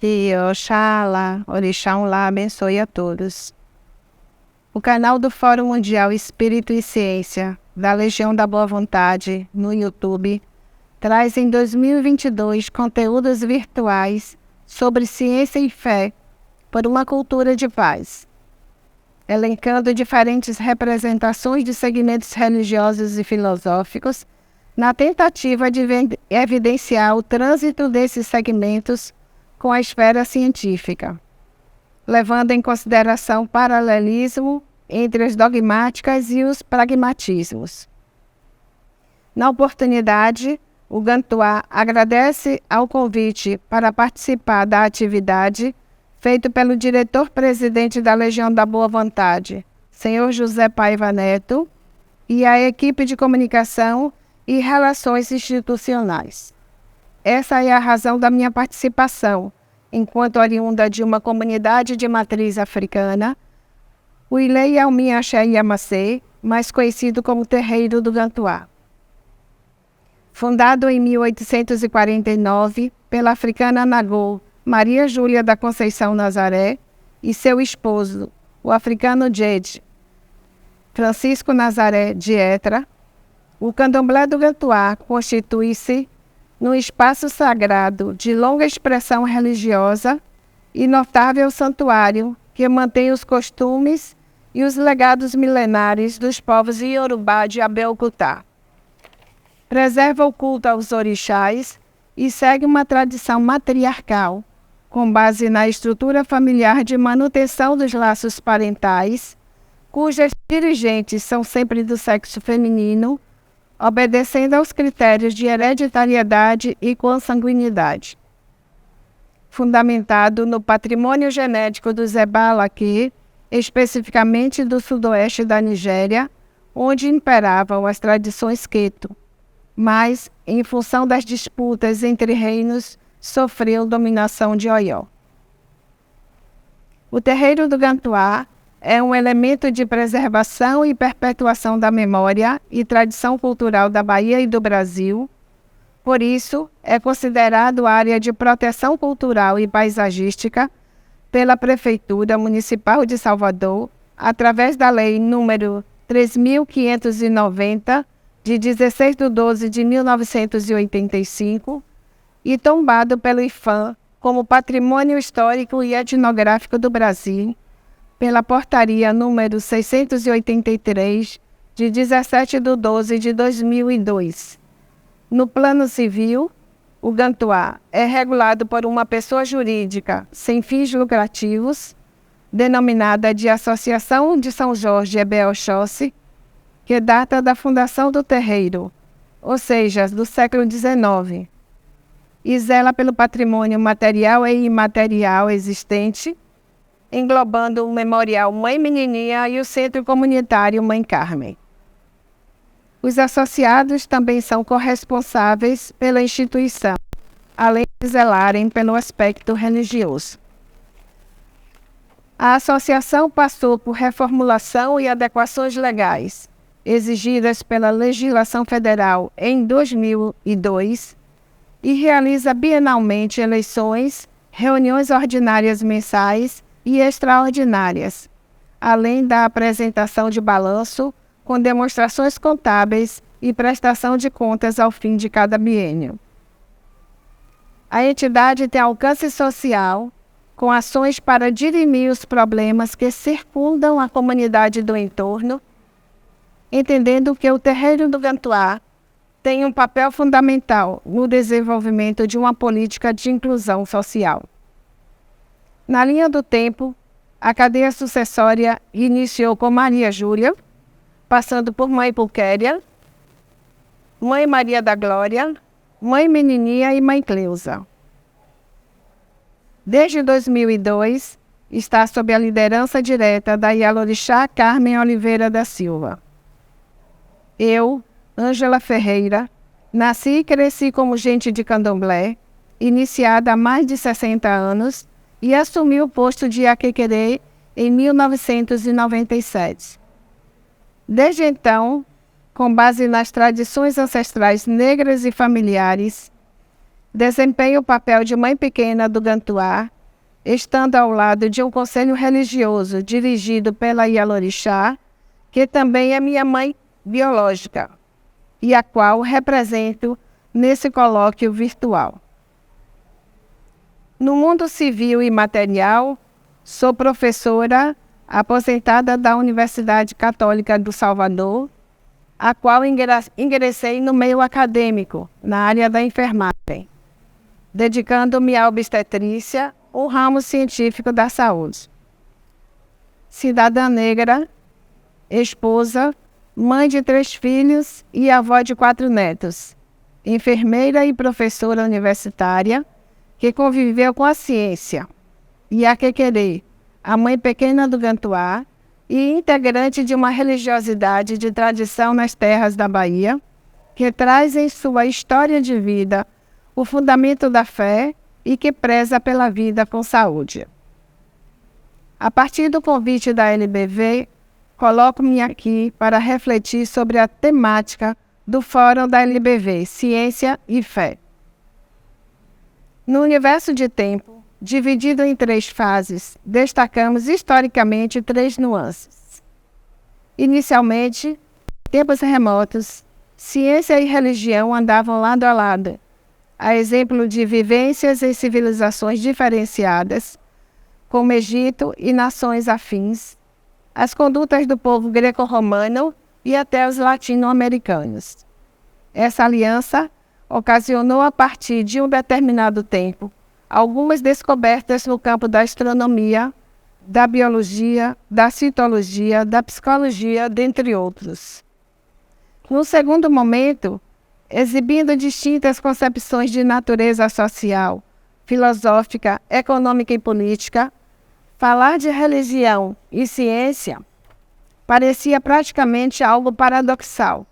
Que Oxalá, Orixá lá abençoe a todos. O canal do Fórum Mundial Espírito e Ciência, da Legião da Boa Vontade, no YouTube, traz em 2022 conteúdos virtuais sobre ciência e fé por uma cultura de paz, elencando diferentes representações de segmentos religiosos e filosóficos, na tentativa de evidenciar o trânsito desses segmentos com a esfera científica, levando em consideração o paralelismo entre as dogmáticas e os pragmatismos. Na oportunidade, o Gantuá agradece ao convite para participar da atividade feito pelo diretor-presidente da Legião da Boa Vontade, Senhor José Paiva Neto, e a equipe de comunicação e relações institucionais. Essa é a razão da minha participação, enquanto oriunda de uma comunidade de matriz africana, o Ilei Almin Axé Yamacê, mais conhecido como Terreiro do Gantuá. Fundado em 1849 pela africana Nagô Maria Júlia da Conceição Nazaré e seu esposo, o africano Djed Francisco Nazaré Dietra, o Candomblé do Gantuá constitui-se num espaço sagrado de longa expressão religiosa e notável santuário que mantém os costumes e os legados milenares dos povos Iorubá de Abeokuta. Preserva o culto aos orixás e segue uma tradição matriarcal, com base na estrutura familiar de manutenção dos laços parentais, cujas dirigentes são sempre do sexo feminino, obedecendo aos critérios de hereditariedade e consanguinidade. Fundamentado no patrimônio genético dos Ebalaqui, especificamente do sudoeste da Nigéria, onde imperavam as tradições Queto, mas, em função das disputas entre reinos, sofreu dominação de Oió. O Terreiro do Gantuá é um elemento de preservação e perpetuação da memória e tradição cultural da Bahia e do Brasil. Por isso, é considerado área de proteção cultural e paisagística pela Prefeitura Municipal de Salvador, através da Lei nº 3.590, de 16 de 12 de 1985, e tombado pelo IFAM como Patrimônio Histórico e Etnográfico do Brasil, pela Portaria número 683, de 17 de 12 de 2002. No plano civil, o Gantuá é regulado por uma pessoa jurídica sem fins lucrativos, denominada de Associação de São Jorge Ebé Oxóssi, que data da fundação do terreiro, ou seja, do século XIX, e zela pelo patrimônio material e imaterial existente, englobando o Memorial Mãe Menininha e o Centro Comunitário Mãe Carmen. Os associados também são corresponsáveis pela instituição, além de zelarem pelo aspecto religioso. A associação passou por reformulação e adequações legais, exigidas pela legislação federal em 2002, e realiza bienalmente eleições, reuniões ordinárias mensais e extraordinárias, além da apresentação de balanço, com demonstrações contábeis e prestação de contas ao fim de cada biênio. A entidade tem alcance social, com ações para dirimir os problemas que circundam a comunidade do entorno, entendendo que o Terreiro do Gantuá tem um papel fundamental no desenvolvimento de uma política de inclusão social. Na linha do tempo, a cadeia sucessória iniciou com Maria Júlia, passando por Mãe Pulquéria, Mãe Maria da Glória, Mãe Menininha e Mãe Cleusa. Desde 2002, está sob a liderança direta da Ialorixá Carmen Oliveira da Silva. Eu, Ângela Ferreira, nasci e cresci como gente de candomblé, iniciada há mais de 60 anos, e assumi o posto de Aquequerê em 1997. Desde então, com base nas tradições ancestrais negras e familiares, desempenho o papel de mãe pequena do Gantuá estando ao lado de um conselho religioso dirigido pela Ialorixá, que também é minha mãe biológica, e a qual represento nesse colóquio virtual. No mundo civil e material, sou professora aposentada da Universidade Católica do Salvador, a qual ingressei no meio acadêmico, na área da enfermagem, dedicando-me à obstetrícia, o ramo científico da saúde. Cidadã negra, esposa, mãe de 3 filhos e avó de 4 netos, enfermeira e professora universitária que conviveu com a ciência, e a Quequerê, a mãe pequena do Gantuá, e integrante de uma religiosidade de tradição nas terras da Bahia, que traz em sua história de vida o fundamento da fé e que preza pela vida com saúde. A partir do convite da LBV, coloco-me aqui para refletir sobre a temática do Fórum da LBV, Ciência e Fé. No universo de tempo, dividido em 3 fases, destacamos historicamente 3 nuances. Inicialmente, em tempos remotos, ciência e religião andavam lado a lado, a exemplo de vivências em civilizações diferenciadas, como Egito e nações afins, as condutas do povo greco-romano e até os latino-americanos. Essa aliança ocasionou, a partir de um determinado tempo, algumas descobertas no campo da astronomia, da biologia, da citologia, da psicologia, dentre outros. No segundo momento, exibindo distintas concepções de natureza social, filosófica, econômica e política, falar de religião e ciência parecia praticamente algo paradoxal.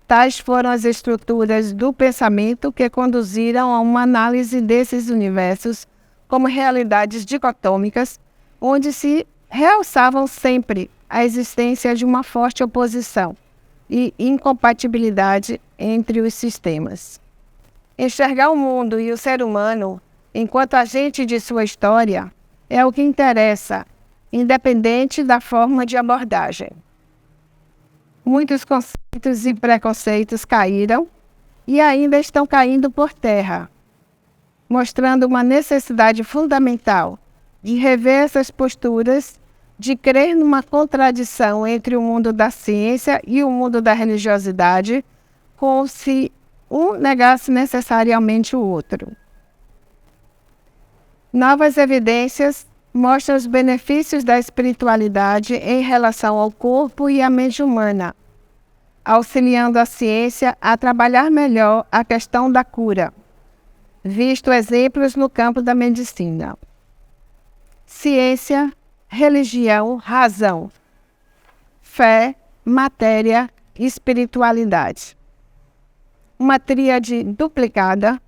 Tais foram as estruturas do pensamento que conduziram a uma análise desses universos como realidades dicotômicas, onde se realçavam sempre a existência de uma forte oposição e incompatibilidade entre os sistemas. Enxergar o mundo e o ser humano enquanto agente de sua história é o que interessa, independente da forma de abordagem. Muitos conceitos e preconceitos caíram e ainda estão caindo por terra, mostrando uma necessidade fundamental de rever essas posturas, de crer numa contradição entre o mundo da ciência e o mundo da religiosidade, como se um negasse necessariamente o outro. Novas evidências mostram os benefícios da espiritualidade em relação ao corpo e à mente humana, auxiliando a ciência a trabalhar melhor a questão da cura, visto exemplos no campo da medicina. Ciência, religião, razão, fé, matéria e espiritualidade. Uma tríade duplicada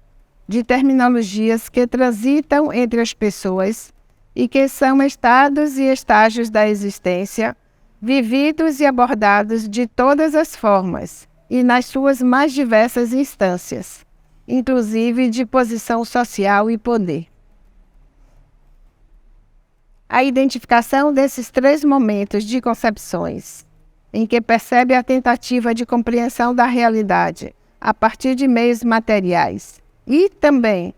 de terminologias que transitam entre as pessoas e que são estados e estágios da existência, vividos e abordados de todas as formas e nas suas mais diversas instâncias, inclusive de posição social e poder. A identificação desses 3 momentos de concepções, em que percebe a tentativa de compreensão da realidade a partir de meios materiais e também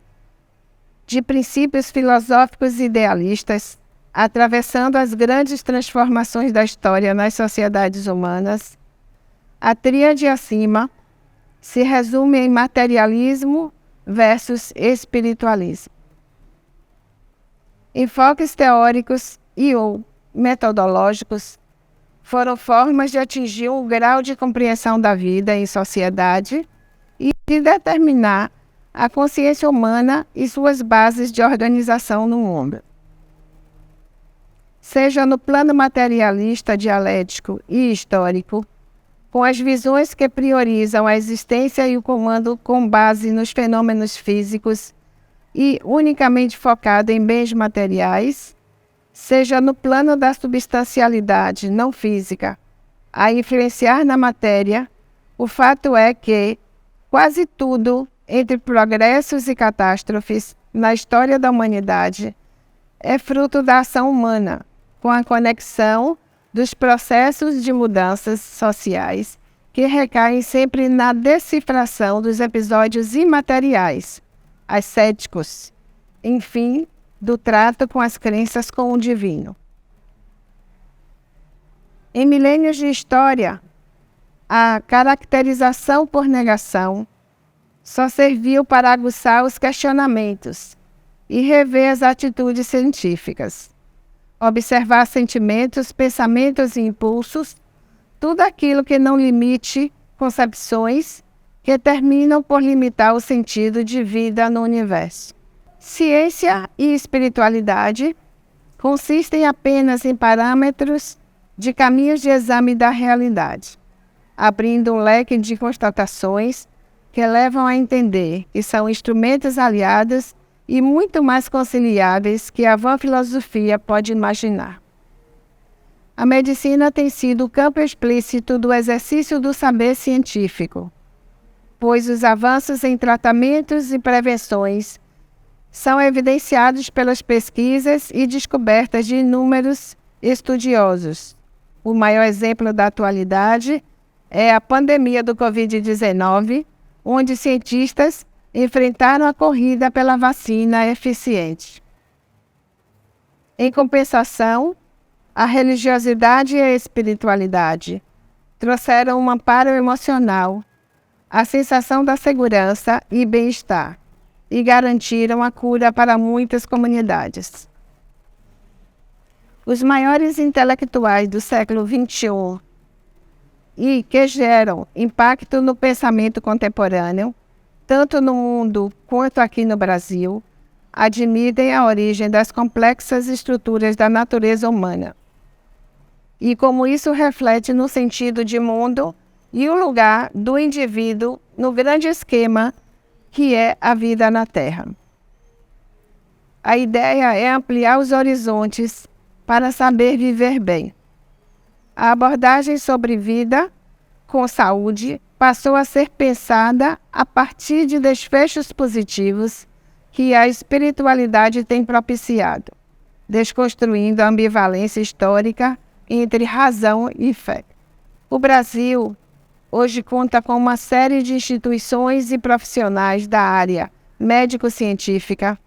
de princípios filosóficos idealistas, atravessando as grandes transformações da história nas sociedades humanas, a tríade acima se resume em materialismo versus espiritualismo. Enfoques teóricos e ou metodológicos foram formas de atingir um grau de compreensão da vida em sociedade e de determinar a consciência humana e suas bases de organização no mundo. Seja no plano materialista, dialético e histórico, com as visões que priorizam a existência e o comando com base nos fenômenos físicos e unicamente focado em bens materiais, seja no plano da substancialidade não física, a influenciar na matéria, o fato é que quase tudo, entre progressos e catástrofes, na história da humanidade, é fruto da ação humana, com a conexão dos processos de mudanças sociais que recaem sempre na decifração dos episódios imateriais, ascéticos, enfim, do trato com as crenças com o divino. Em milênios de história, a caracterização por negação só serviu para aguçar os questionamentos e rever as atitudes científicas, observar sentimentos, pensamentos e impulsos, tudo aquilo que não limite concepções que terminam por limitar o sentido de vida no universo. Ciência e espiritualidade consistem apenas em parâmetros de caminhos de exame da realidade, abrindo um leque de constatações que levam a entender que são instrumentos aliados e muito mais conciliáveis que a vã filosofia pode imaginar. A medicina tem sido o campo explícito do exercício do saber científico, pois os avanços em tratamentos e prevenções são evidenciados pelas pesquisas e descobertas de inúmeros estudiosos. O maior exemplo da atualidade é a pandemia do Covid-19, onde cientistas enfrentaram a corrida pela vacina eficiente. Em compensação, a religiosidade e a espiritualidade trouxeram um amparo emocional, a sensação da segurança e bem-estar, e garantiram a cura para muitas comunidades. Os maiores intelectuais do século XXI e que geram impacto no pensamento contemporâneo, tanto no mundo quanto aqui no Brasil, admitem a origem das complexas estruturas da natureza humana e como isso reflete no sentido de mundo e o lugar do indivíduo no grande esquema que é a vida na Terra. A ideia é ampliar os horizontes para saber viver bem. A abordagem sobre vida com saúde passou a ser pensada a partir de desfechos positivos que a espiritualidade tem propiciado, desconstruindo a ambivalência histórica entre razão e fé. O Brasil hoje conta com uma série de instituições e profissionais da área médico-científica,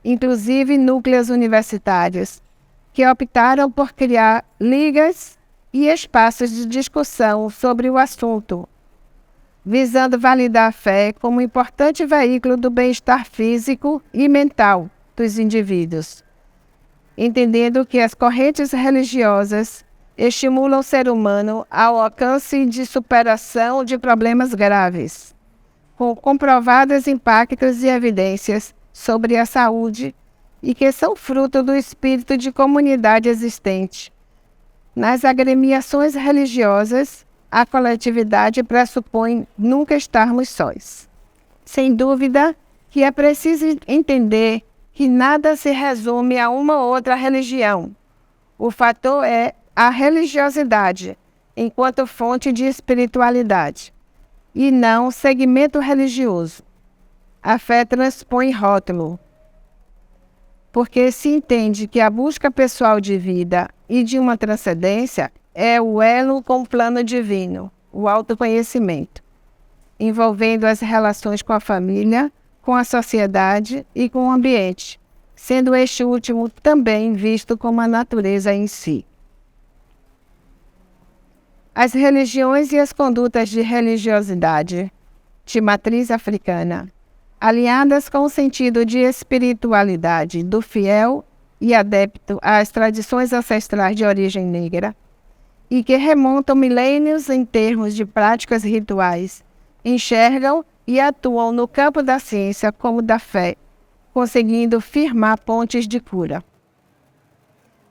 inclusive núcleos universitários, que optaram por criar ligas e espaços de discussão sobre o assunto, visando validar a fé como importante veículo do bem-estar físico e mental dos indivíduos, entendendo que as correntes religiosas estimulam o ser humano ao alcance de superação de problemas graves, com comprovados impactos e evidências sobre a saúde e que são fruto do espírito de comunidade existente. Nas agremiações religiosas, a coletividade pressupõe nunca estarmos sós. Sem dúvida que é preciso entender que nada se resume a uma ou outra religião. O fator é a religiosidade, enquanto fonte de espiritualidade, e não segmento religioso. A fé transpõe rótulo, porque se entende que a busca pessoal de vida e de uma transcendência é o elo com o plano divino, o autoconhecimento, envolvendo as relações com a família, com a sociedade e com o ambiente, sendo este último também visto como a natureza em si. As religiões e as condutas de religiosidade de matriz africana, alinhadas com o sentido de espiritualidade do fiel e adepto às tradições ancestrais de origem negra, e que remontam milênios em termos de práticas rituais, enxergam e atuam no campo da ciência como da fé, conseguindo firmar pontes de cura.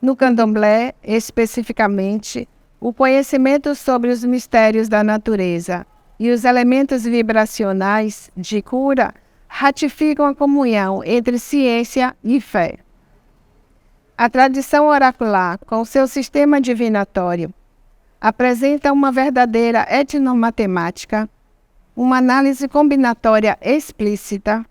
No candomblé, especificamente, o conhecimento sobre os mistérios da natureza e os elementos vibracionais de cura ratificam a comunhão entre ciência e fé. A tradição oracular, com seu sistema divinatório, apresenta uma verdadeira etnomatemática, uma análise combinatória explícita,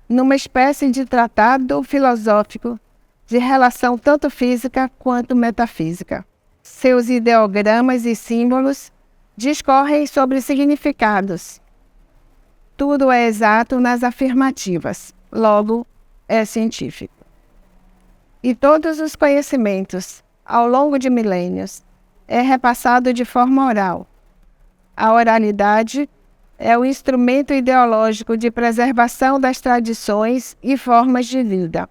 numa espécie de tratado filosófico de relação tanto física quanto metafísica. Seus ideogramas e símbolos discorrem sobre significados. Tudo é exato nas afirmativas, logo é científico. E todos os conhecimentos, ao longo de milênios, é repassado de forma oral. A oralidade é o instrumento ideológico de preservação das tradições e formas de vida.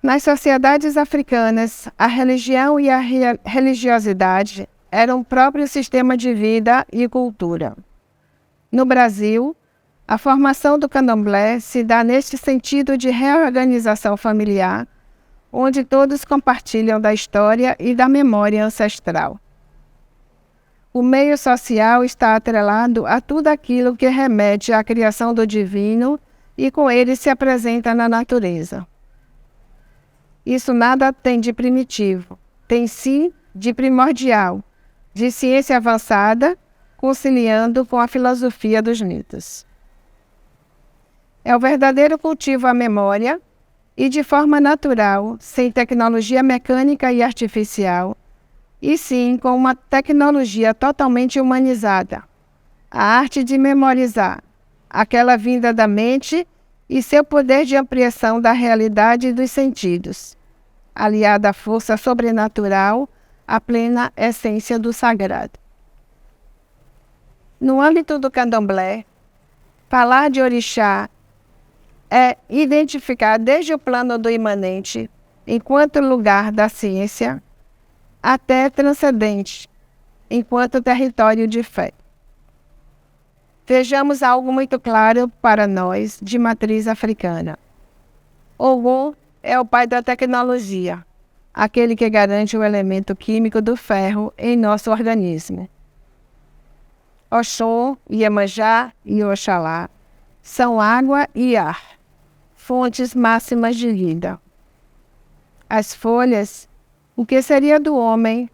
Nas sociedades africanas, a religião e a religiosidade eram o próprio sistema de vida e cultura. No Brasil, a formação do candomblé se dá neste sentido de reorganização familiar, onde todos compartilham da história e da memória ancestral. O meio social está atrelado a tudo aquilo que remete à criação do divino e com ele se apresenta na natureza. Isso nada tem de primitivo, tem sim de primordial, de ciência avançada, conciliando com a filosofia dos mitos. É o verdadeiro cultivo à memória e de forma natural, sem tecnologia mecânica e artificial, e sim com uma tecnologia totalmente humanizada. A arte de memorizar, aquela vinda da mente e seu poder de ampliação da realidade e dos sentidos, aliada à força sobrenatural, à plena essência do sagrado. No âmbito do candomblé, falar de orixá é identificar desde o plano do imanente, enquanto lugar da ciência, até transcendente, enquanto território de fé. Vejamos algo muito claro para nós de matriz africana. Ogum é o pai da tecnologia, aquele que garante o elemento químico do ferro em nosso organismo. Oxum, Iemanjá e Oxalá são água e ar, fontes máximas de vida. As folhas, o que seria do homem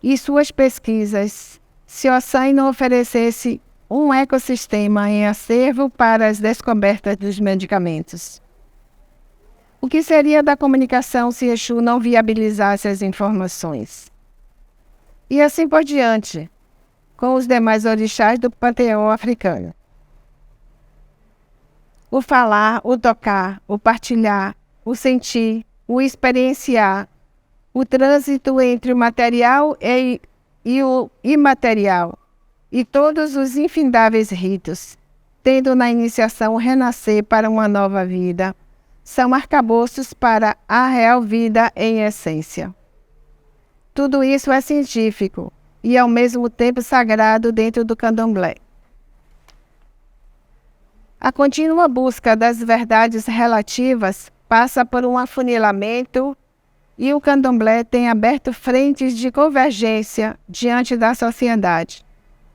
e suas pesquisas se Ossan não oferecesse um ecossistema em acervo para as descobertas dos medicamentos? O que seria da comunicação se Exu não viabilizasse as informações? E assim por diante, com os demais orixás do panteão africano. O falar, o tocar, o partilhar, o sentir, o experienciar, o trânsito entre o material e o imaterial, e todos os infindáveis ritos, tendo na iniciação o renascer para uma nova vida, são arcabouços para a real vida em essência. Tudo isso é científico e ao mesmo tempo sagrado dentro do candomblé. A contínua busca das verdades relativas passa por um afunilamento e o candomblé tem aberto frentes de convergência diante da sociedade,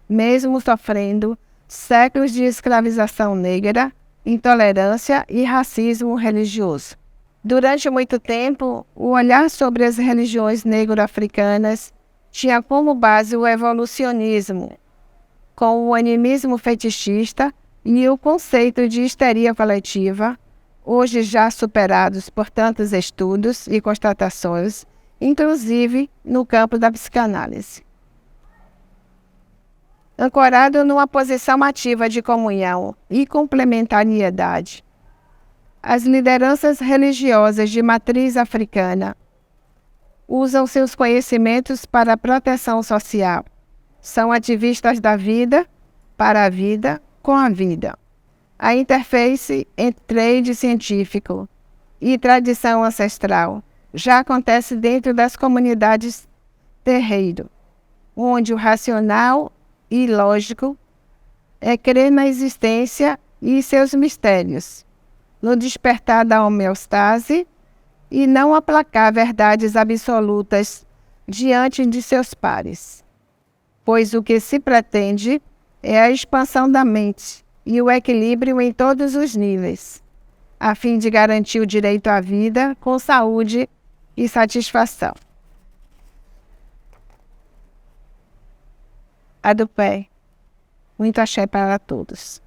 mesmo sofrendo séculos de escravização negra, intolerância e racismo religioso. Durante muito tempo, o olhar sobre as religiões negro-africanas tinha como base o evolucionismo, com o animismo fetichista e o conceito de histeria coletiva, hoje já superados por tantos estudos e constatações, inclusive no campo da psicanálise. Ancorado numa posição ativa de comunhão e complementariedade, as lideranças religiosas de matriz africana usam seus conhecimentos para a proteção social. São ativistas da vida, para a vida, com a vida. A interface entre trade científico e tradição ancestral já acontece dentro das comunidades terreiro, onde o racional e lógico é crer na existência e seus mistérios, no despertar da homeostase e não aplacar verdades absolutas diante de seus pares, pois o que se pretende é a expansão da mente e o equilíbrio em todos os níveis, a fim de garantir o direito à vida com saúde e satisfação. Adupé, muito axé para todos.